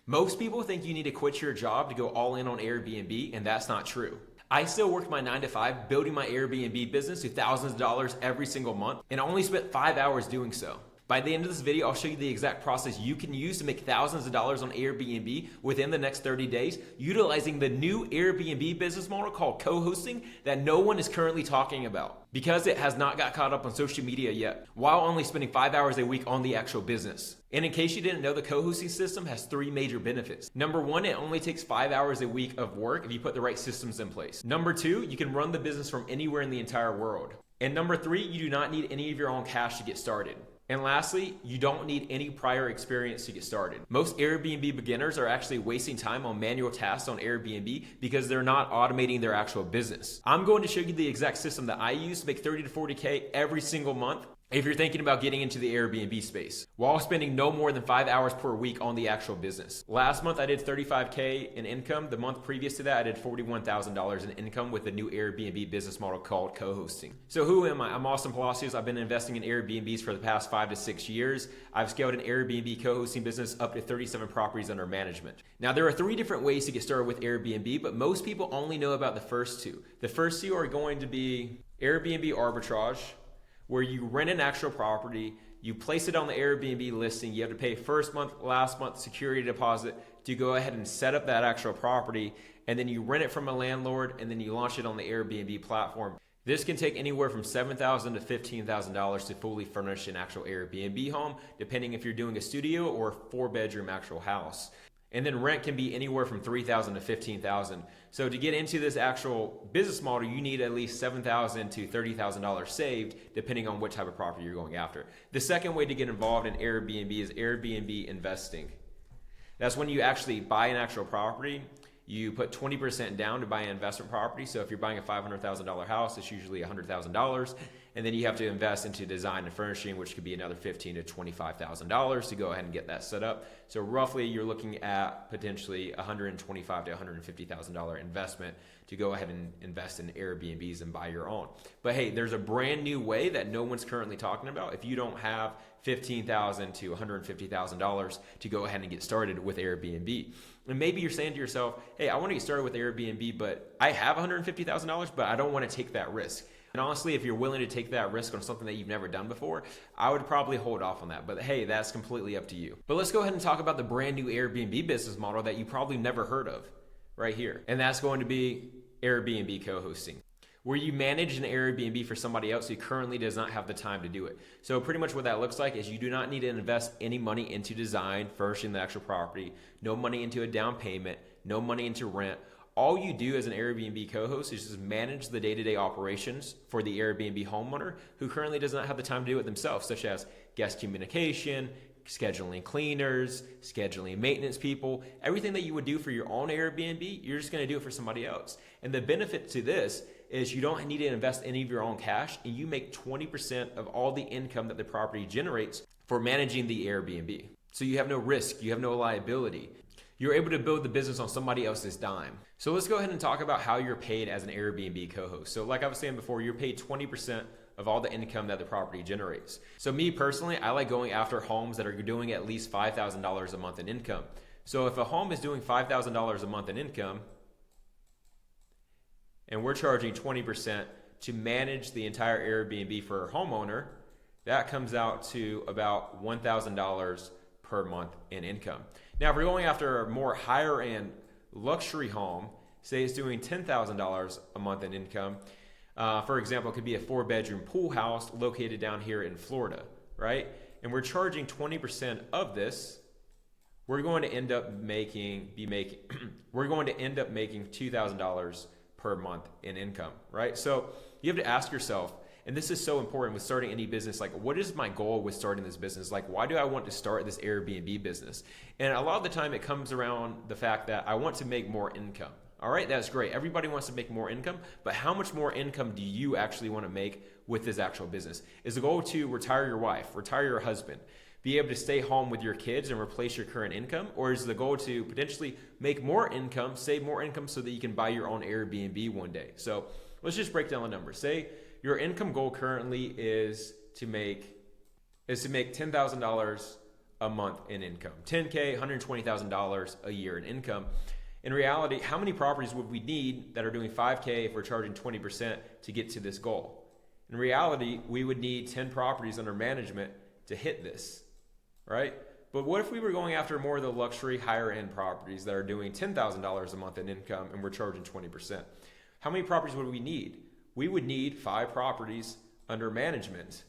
Most people think you need to quit your job to go all in on Airbnb, and that's not true. I still worked my 9 to 5 building my Airbnb business to thousands of dollars every single month, and I only spent 5 hours doing so. By the end of this video, I'll show you the exact process you can use to make thousands of dollars on Airbnb within the next 30 days, utilizing the new Airbnb business model called co-hosting that no one is currently talking about because it has not got caught up on social media yet, while only spending 5 hours a week on the actual business. And in case you didn't know, the co-hosting system has 3 major benefits. Number 1, it only takes 5 hours a week of work if you put the right systems in place. Number 2, you can run the business from anywhere in the entire world. And number 3, you do not need any of your own cash to get started. And lastly, you don't need any prior experience to get started. Most Airbnb beginners are actually wasting time on manual tasks on Airbnb because they're not automating their actual business. I'm going to show you the exact system that I use to make 30 to 40K every single month if you're thinking about getting into the Airbnb space, while spending no more than 5 hours per week on the actual business. Last month, I did 35K in income. The month previous to that, I did $41,000 in income with the new Airbnb business model called co-hosting. So who am I? I'm Austin Palacios. I've been investing in Airbnbs for the past 5 to 6 years. I've scaled an Airbnb co-hosting business up to 37 properties under management. Now, there are 3 different ways to get started with Airbnb, but most people only know about the first 2. The first 2 are going to be Airbnb arbitrage, where you rent an actual property, you place it on the Airbnb listing, you have to pay first month, last month security deposit to go ahead and set up that actual property, and then you rent it from a landlord, and then you launch it on the Airbnb platform. This can take anywhere from $7,000 to $15,000 to fully furnish an actual Airbnb home, depending if you're doing a studio or a 4-bedroom actual house. And then rent can be anywhere from $3,000 to $15,000. So to get into this actual business model, you need at least $7,000 to $30,000 saved, depending on what type of property you're going after. The second way to get involved in Airbnb is Airbnb investing. That's when you actually buy an actual property. You put 20% down to buy an investment property. So if you're buying a $500,000 house, it's usually $100,000. And then you have to invest into design and furnishing, which could be another $15,000 to $25,000 to go ahead and get that set up. So roughly you're looking at potentially $125,000 to $150,000 investment to go ahead and invest in Airbnbs and buy your own. But hey, there's a brand new way that no one's currently talking about. If you don't have $15,000 to $150,000 to go ahead and get started with Airbnb. And maybe you're saying to yourself, hey, I want to get started with Airbnb, but I have $150,000, but I don't want to take that risk. And honestly, if you're willing to take that risk on something that you've never done before, I would probably hold off on that. But hey, that's completely up to you. But let's go ahead and talk about the brand new Airbnb business model that you probably never heard of right here. And that's going to be Airbnb co-hosting, where you manage an Airbnb for somebody else who currently does not have the time to do it. So pretty much what that looks like is you do not need to invest any money into design, furnishing the actual property, no money into a down payment, no money into rent. All you do as an Airbnb co-host is just manage the day-to-day operations for the Airbnb homeowner who currently does not have the time to do it themselves, such as guest communication, scheduling cleaners, scheduling maintenance people. Everything that you would do for your own Airbnb, you're just going to do it for somebody else. And the benefit to this is you don't need to invest any of your own cash, and you make 20% of all the income that the property generates for managing the Airbnb. So you have no risk, you have no liability. You're able to build the business on somebody else's dime. So let's go ahead and talk about how you're paid as an Airbnb co-host. So like I was saying before, you're paid 20% of all the income that the property generates. So me personally, I like going after homes that are doing at least $5,000 a month in income. So if a home is doing $5,000 a month in income, and we're charging 20% to manage the entire Airbnb for a homeowner, that comes out to about $1,000 per month in income. Now, if we're going after a more higher end luxury home, say it's doing $10,000 a month in income, for example, it could be a 4-bedroom pool house located down here in Florida, right? And we're charging 20% of this. We're going to end up making $2,000 per month in income, right? So you have to ask yourself, and this is so important with starting any business, like what is my goal with starting this business? Like why do I want to start this Airbnb business? And a lot of the time it comes around the fact that I want to make more income. All right, that's great. Everybody wants to make more income, but how much more income do you actually want to make with this actual business? Is the goal to retire your wife, retire your husband, be able to stay home with your kids and replace your current income? Or is the goal to potentially make more income, save more income so that you can buy your own Airbnb one day? So let's just break down the numbers. Say your income goal currently is to make $10,000 a month in income. 10K, $120,000 a year in income. In reality, how many properties would we need that are doing 5K if we're charging 20% to get to this goal? In reality, we would need 10 properties under management to hit this, right? But what if we were going after more of the luxury higher end properties that are doing $10,000 a month in income and we're charging 20%? How many properties would we need? We would need 5 properties under management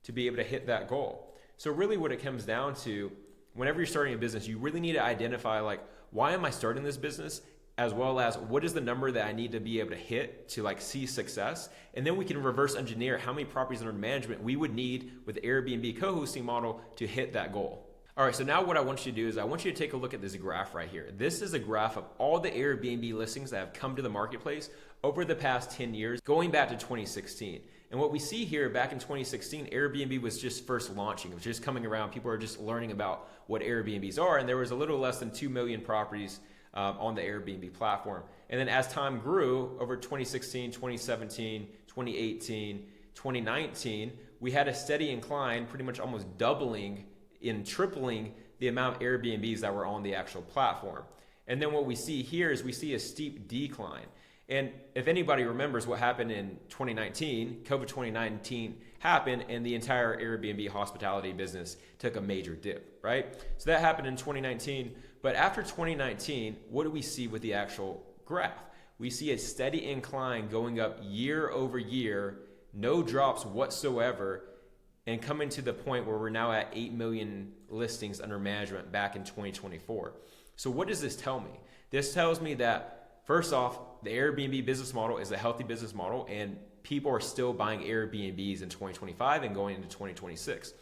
to be able to hit that goal. So really what it comes down to, whenever you're starting a business, you really need to identify like, why am I starting this business? As well as what is the number that I need to be able to hit to like see success? And then we can reverse engineer how many properties under management we would need with the Airbnb co-hosting model to hit that goal. All right, so now what I want you to do is I want you to take a look at this graph right here. This is a graph of all the Airbnb listings that have come to the marketplace over the past 10 years, going back to 2016. And what we see here, back in 2016, Airbnb was just first launching. It was just coming around. People are just learning about what Airbnbs are. And there was a little less than 2 million properties on the Airbnb platform. And then as time grew over 2016, 2017, 2018, 2019, we had a steady incline, pretty much almost doubling in tripling the amount of Airbnbs that were on the actual platform. And then what we see here is we see a steep decline. And if anybody remembers what happened in 2019, COVID 2019 happened and the entire Airbnb hospitality business took a major dip, right? So that happened in 2019. But after 2019, what do we see with the actual graph? We see a steady incline going up year over year, no drops whatsoever, and coming to the point where we're now at 8 million listings under management back in 2024. So what does this tell me? This tells me that, first off, the Airbnb business model is a healthy business model and people are still buying Airbnbs in 2025 and going into 2026.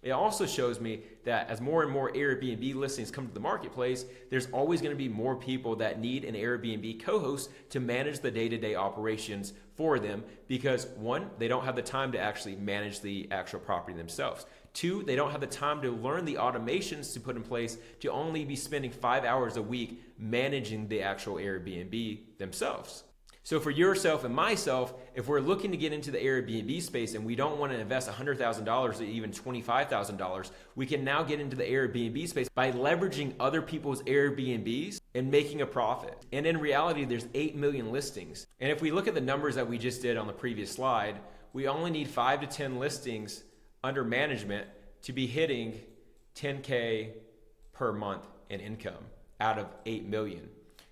It also shows me that as more and more Airbnb listings come to the marketplace, there's always going to be more people that need an Airbnb co-host to manage the day-to-day operations for them because 1, they don't have the time to actually manage the actual property themselves. 2, they don't have the time to learn the automations to put in place to only be spending 5 hours a week managing the actual Airbnb themselves. So for yourself and myself, if we're looking to get into the Airbnb space and we don't want to invest $100,000 or even $25,000, we can now get into the Airbnb space by leveraging other people's Airbnbs and making a profit. And in reality, there's 8 million listings. And if we look at the numbers that we just did on the previous slide, we only need 5 to 10 listings under management to be hitting 10K per month in income out of 8 million.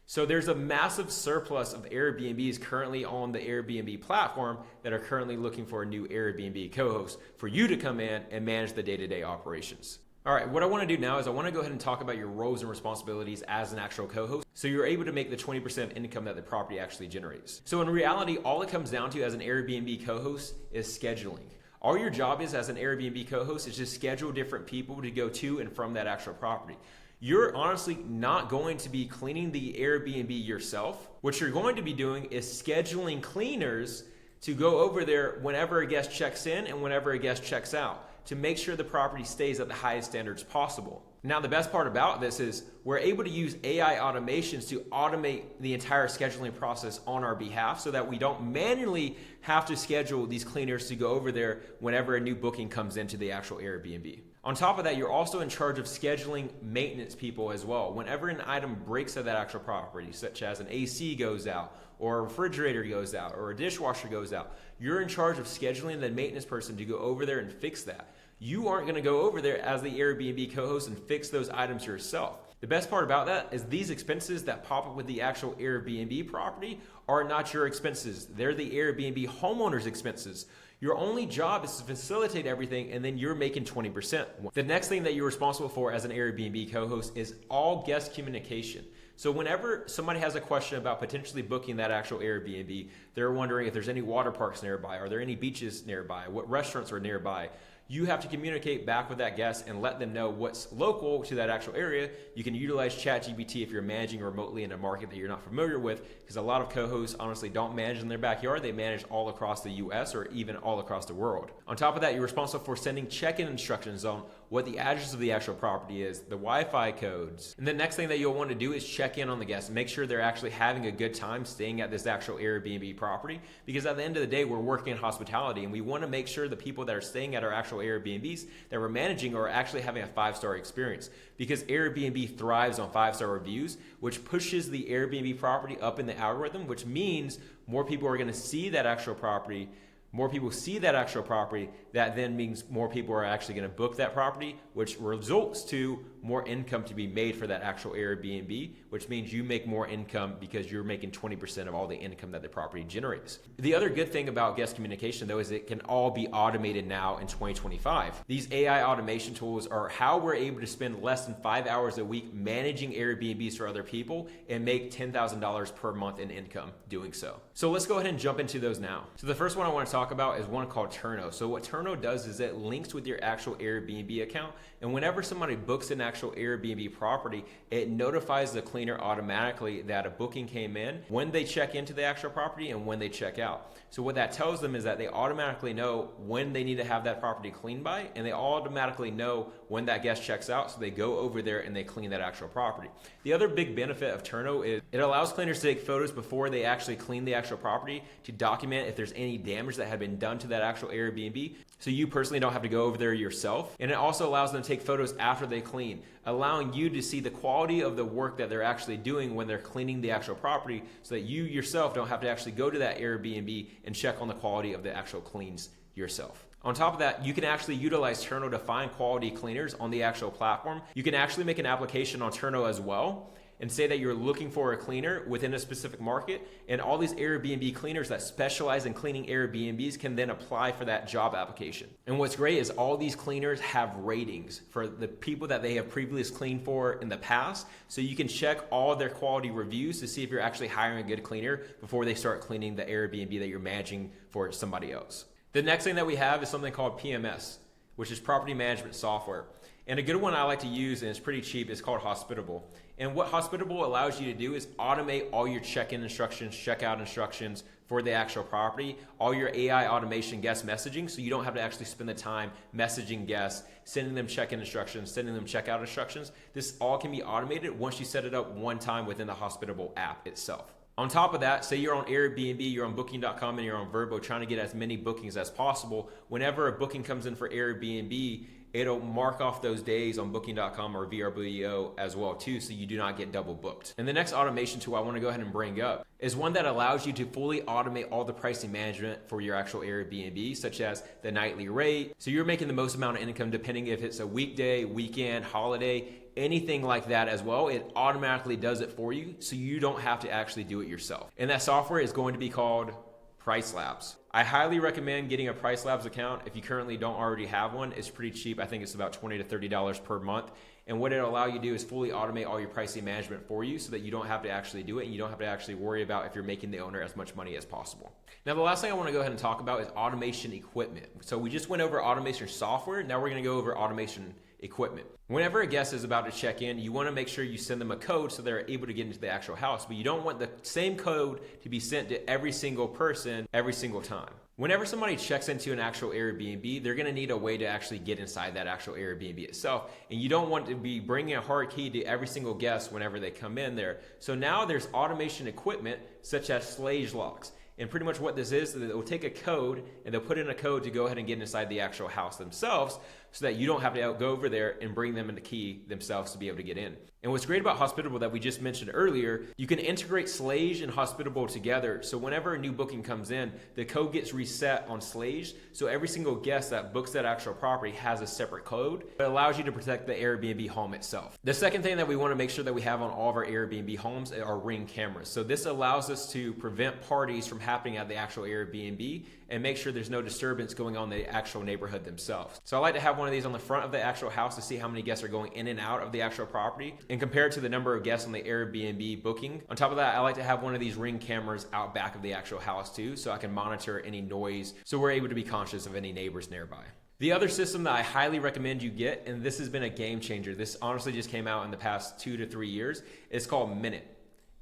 So there's a massive surplus of Airbnbs currently on the Airbnb platform that are currently looking for a new Airbnb co-host for you to come in and manage the day-to-day operations. All right, what I want to do now is I want to go ahead and talk about your roles and responsibilities as an actual co-host so you're able to make the 20% income that the property actually generates. So in reality, all it comes down to as an Airbnb co-host is scheduling. All your job is as an Airbnb co-host is just schedule different people to go to and from that actual property. You're honestly not going to be cleaning the Airbnb yourself. What you're going to be doing is scheduling cleaners to go over there whenever a guest checks in and whenever a guest checks out to make sure the property stays at the highest standards possible. Now, the best part about this is we're able to use AI automations to automate the entire scheduling process on our behalf so that we don't manually have to schedule these cleaners to go over there whenever a new booking comes into the actual Airbnb. On top of that, you're also in charge of scheduling maintenance people as well. Whenever an item breaks at that actual property, such as an AC goes out, or a refrigerator goes out, or a dishwasher goes out, you're in charge of scheduling the maintenance person to go over there and fix that. You aren't going to go over there as the Airbnb co-host and fix those items yourself. The best part about that is these expenses that pop up with the actual Airbnb property are not your expenses. They're the Airbnb homeowner's expenses. Your only job is to facilitate everything and then you're making 20%. The next thing that you're responsible for as an Airbnb co-host is all guest communication. So whenever somebody has a question about potentially booking that actual Airbnb, they're wondering if there's any water parks nearby, are there any beaches nearby, what restaurants are nearby, you have to communicate back with that guest and let them know what's local to that actual area. You can utilize ChatGPT if you're managing remotely in a market that you're not familiar with, because a lot of co-hosts honestly don't manage in their backyard. They manage all across the US or even all across the world. On top of that, you're responsible for sending check-in instructions on what the address of the actual property is, the Wi-Fi codes. And the next thing that you'll want to do is check in on the guests, make sure they're actually having a good time staying at this actual Airbnb property, because at the end of the day, we're working in hospitality and we want to make sure the people that are staying at our actual Airbnbs that we're managing are actually having a 5-star experience, because Airbnb thrives on 5-star reviews, which pushes the Airbnb property up in the algorithm, which means more people are going to see that actual property. More people see that actual property, that then means more people are actually going to book that property, which results to more income to be made for that actual Airbnb, which means you make more income because you're making 20% of all the income that the property generates. The other good thing about guest communication, though, is it can all be automated now in 2025. These AI automation tools are how we're able to spend less than 5 hours a week managing Airbnbs for other people and make $10,000 per month in income doing so. So let's go ahead and jump into those now. So the first one I want to talk about is one called Turno. So what Turno does is it links with your actual Airbnb account, and whenever somebody books an actual Airbnb property, it notifies the cleaner automatically that a booking came in when they check into the actual property and when they check out. So what that tells them is that they automatically know when they need to have that property cleaned by, and they automatically know when that guest checks out, so they go over there and they clean that actual property. The other big benefit of Turno is it allows cleaners to take photos before they actually clean the actual property to document if there's any damage that had been done to that actual Airbnb, so you personally don't have to go over there yourself. And it also allows them to take photos after they clean, allowing you to see the quality of the work that they're actually doing when they're cleaning the actual property, so that you yourself don't have to actually go to that Airbnb and check on the quality of the actual cleans yourself. On top of that, you can actually utilize Turno to find quality cleaners on the actual platform. You can actually make an application on Turno as well and say that you're looking for a cleaner within a specific market, and all these Airbnb cleaners that specialize in cleaning Airbnbs can then apply for that job application. And what's great is all these cleaners have ratings for the people that they have previously cleaned for in the past, so you can check all their quality reviews to see if you're actually hiring a good cleaner before they start cleaning the Airbnb that you're managing for somebody else. The next thing that we have is something called PMS, which is property management software. And a good one I like to use, and it's pretty cheap, is called Hospitable. And what Hospitable allows you to do is automate all your check-in instructions, check-out instructions for the actual property, all your AI automation guest messaging, so you don't have to actually spend the time messaging guests, sending them check-in instructions, sending them check-out instructions. This all can be automated once you set it up one time within the Hospitable app itself. On top of that, say you're on Airbnb, you're on Booking.com, and you're on Vrbo trying to get as many bookings as possible. Whenever a booking comes in for Airbnb, it'll mark off those days on Booking.com or VRBO as well too, so you do not get double booked. And the next automation tool I want to go ahead and bring up is one that allows you to fully automate all the pricing management for your actual Airbnb, such as the nightly rate. So you're making the most amount of income depending if it's a weekday, weekend, holiday, anything like that as well. It automatically does it for you, so you don't have to actually do it yourself. And that software is going to be called Price Labs. I highly recommend getting a Price Labs account if you currently don't already have one. It's pretty cheap. I think it's about $20 to $30 per month. And what it'll allow you to do is fully automate all your pricing management for you, so that you don't have to actually do it and you don't have to actually worry about if you're making the owner as much money as possible. Now, the last thing I want to go ahead and talk about is automation equipment. So we just went over automation software. Now we're going to go over automation equipment. Whenever a guest is about to check in, you want to make sure you send them a code so they're able to get into the actual house, but you don't want the same code to be sent to every single person every single time. Whenever somebody checks into an actual Airbnb, they're going to need a way to actually get inside that actual Airbnb itself. And you don't want to be bringing a hard key to every single guest whenever they come in there. So now there's automation equipment such as Slage locks. And pretty much what this is that they'll take a code and they'll put in a code to go ahead and get inside the actual house themselves, so that you don't have to go over there and bring them in the key themselves to be able to get in. And what's great about Hospitable that we just mentioned earlier, you can integrate Slage and Hospitable together. So whenever a new booking comes in, the code gets reset on Slage. So every single guest that books that actual property has a separate code. It allows you to protect the Airbnb home itself. The second thing that we want to make sure that we have on all of our Airbnb homes are Ring cameras. So this allows us to prevent parties from happening at the actual Airbnb and make sure there's no disturbance going on in the actual neighborhood themselves. So I like to have one of these on the front of the actual house to see how many guests are going in and out of the actual property, and compare it to the number of guests on the Airbnb booking. On top of that, I like to have one of these Ring cameras out back of the actual house too, so I can monitor any noise, so we're able to be conscious of any neighbors nearby. The other system that I highly recommend you get, and this has been a game changer, this honestly just came out in the past 2 to 3 years, it's called Minute.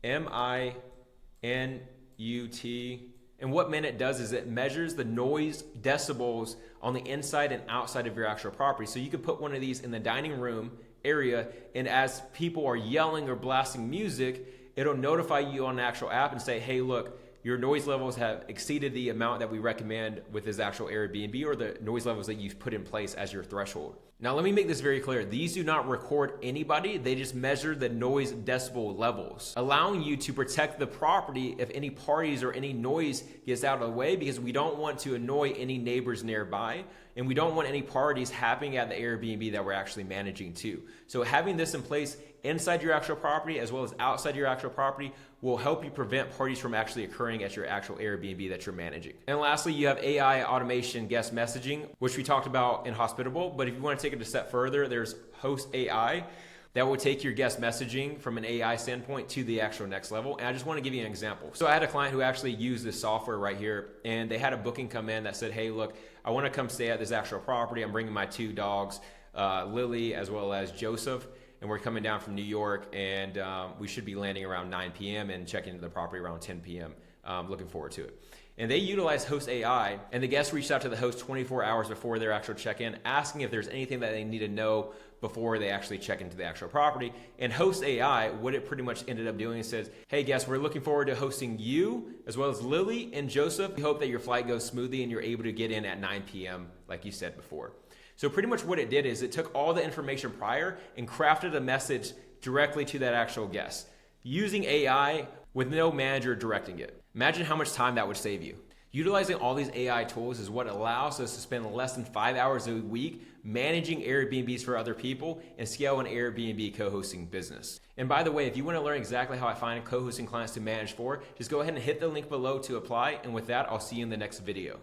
M-I-N-U-T. And what Minute does is it measures the noise decibels on the inside and outside of your actual property. So you could put one of these in the dining room area, and as people are yelling or blasting music, it'll notify you on the actual app and say, hey, look, your noise levels have exceeded the amount that we recommend with this actual Airbnb, or the noise levels that you've put in place as your threshold. Now, let me make this very clear. These do not record anybody. They just measure the noise decibel levels, allowing you to protect the property if any parties or any noise gets out of the way, because we don't want to annoy any neighbors nearby, and we don't want any parties happening at the Airbnb that we're actually managing too. So having this in place inside your actual property as well as outside your actual property will help you prevent parties from actually occurring at your actual Airbnb that you're managing. And lastly, you have AI automation guest messaging, which we talked about in Hospitable. But if you want to take it a step further, there's Host AI that will take your guest messaging from an AI standpoint to the actual next level. And I just want to give you an example. So I had a client who actually used this software right here, and they had a booking come in that said, hey, look, I want to come stay at this actual property. I'm bringing my 2 dogs, Lily as well as Joseph. And we're coming down from New York, and we should be landing around 9 p.m. and checking into the property around 10 p.m. Looking forward to it. And they utilized Host AI, and the guests reached out to the host 24 hours before their actual check-in, asking if there's anything that they need to know before they actually check into the actual property. And Host AI, what it pretty much ended up doing is says, hey guests, we're looking forward to hosting you as well as Lily and Joseph. We hope that your flight goes smoothly and you're able to get in at 9 p.m. like you said before. So pretty much what it did is it took all the information prior and crafted a message directly to that actual guest using AI with no manager directing it. Imagine how much time that would save you. Utilizing all these AI tools is what allows us to spend less than 5 hours a week managing Airbnbs for other people and scale an Airbnb co-hosting business. And by the way, if you want to learn exactly how I find co-hosting clients to manage for, just go ahead and hit the link below to apply. And with that, I'll see you in the next video.